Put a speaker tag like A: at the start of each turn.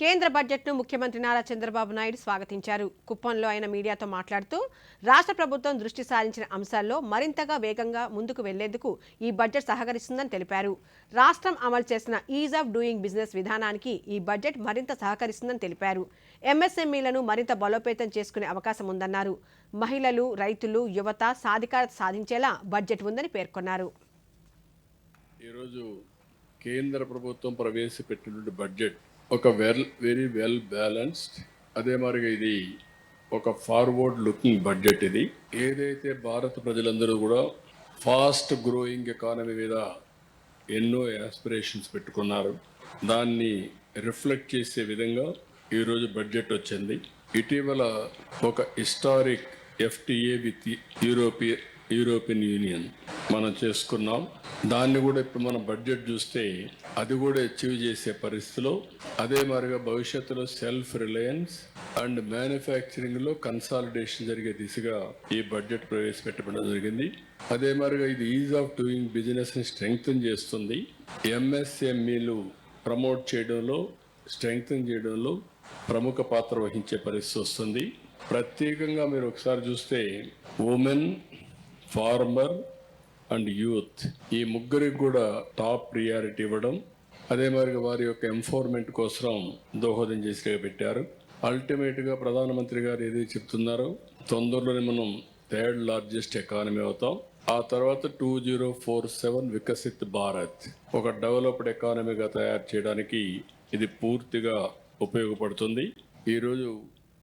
A: కేంద్ర బడ్జెట్ను ముఖ్యమంత్రి నారా చంద్రబాబు నాయుడు స్వాగతించారు. కుప్పంలో ఆయన మీడియాతో మాట్లాడుతూ రాష్ట్ర ప్రభుత్వం దృష్టి సారించిన అంశాల్లో మరింతగా వేగంగా ముందుకు వెళ్లేందుకు ఈ బడ్జెట్ సహకరిస్తుందని తెలిపారు. రాష్ట్రం అమలు చేసిన ఈజ్ ఆఫ్ డూయింగ్ బిజినెస్ విధానానికి ఈ బడ్జెట్ మరింత సహకరిస్తుందని తెలిపారు. ఎంఎస్ఎంఈలను మరింత బలోపేతం చేసుకునే అవకాశం ఉందన్నారు. మహిళలు, రైతులు, యువత సాధికారత సాధించేలా బడ్జెట్ ఉందని పేర్కొన్నారు.
B: ఈరోజు కేంద్ర ప్రభుత్వం ప్రవేశపెట్టిన బడ్జెట్ ఒక వెరీ వెల్ బ్యాలెన్స్డ్, అదే మరిగా ఇది ఒక ఫార్వర్డ్ లుకింగ్ బడ్జెట్. ఇది ఏదైతే భారత ప్రజలందరూ కూడా ఫాస్ట్ గ్రోయింగ్ ఎకానమీ మీద ఎన్నో ఆస్పిరేషన్స్ పెట్టుకున్నారు, దాన్ని రిఫ్లెక్ట్ చేసే విధంగా ఈరోజు బడ్జెట్ వచ్చింది. ఇటీవల ఒక historic FTA with European union మనం చేసుకున్నాం. దాన్ని కూడా ఇప్పుడు మన బడ్జెట్ చూస్తే అది కూడా అచీవ్ చేసే పరిస్థితిలో, అదే మరిగా భవిష్యత్తులో సెల్ఫ్ రిలయన్స్ అండ్ మ్యానుఫ్యాక్చరింగ్లో కన్సాలిడేషన్ జరిగే దిశగా ఈ బడ్జెట్ ప్రవేశపెట్టడం జరిగింది. అదే మరిగా ఇది ఈజ్ ఆఫ్ డూయింగ్ బిజినెస్ని స్ట్రెంగ్తన్ చేస్తుంది. ఎంఎస్ఎంఈలు ప్రమోట్ చేయడంలో, స్ట్రెంగ్తన్ చేయడంలో ప్రముఖ పాత్ర వహించే పరిస్థితి వస్తుంది. ప్రత్యేకంగా మీరు ఒకసారి చూస్తే ఉమెన్, ఫార్మర్ అండ్ యూత్, ఈ ముగ్గురికి కూడా టాప్ ప్రియారిటీ ఇవ్వడం, అదే మరి వారి యొక్క ఎంపవర్మెంట్ కోసం దోహదం చేసి పెట్టారు. అల్టిమేట్గా ప్రధానమంత్రి గారు ఏదైతే చెప్తున్నారో, తొందరలోనే మనం థర్డ్ లార్జెస్ట్ ఎకానమీ అవుతాం. ఆ తర్వాత 2047 వికసిత్ భారత్, ఒక డెవలప్డ్ ఎకానమీగా తయారు చేయడానికి ఇది పూర్తిగా ఉపయోగపడుతుంది. ఈరోజు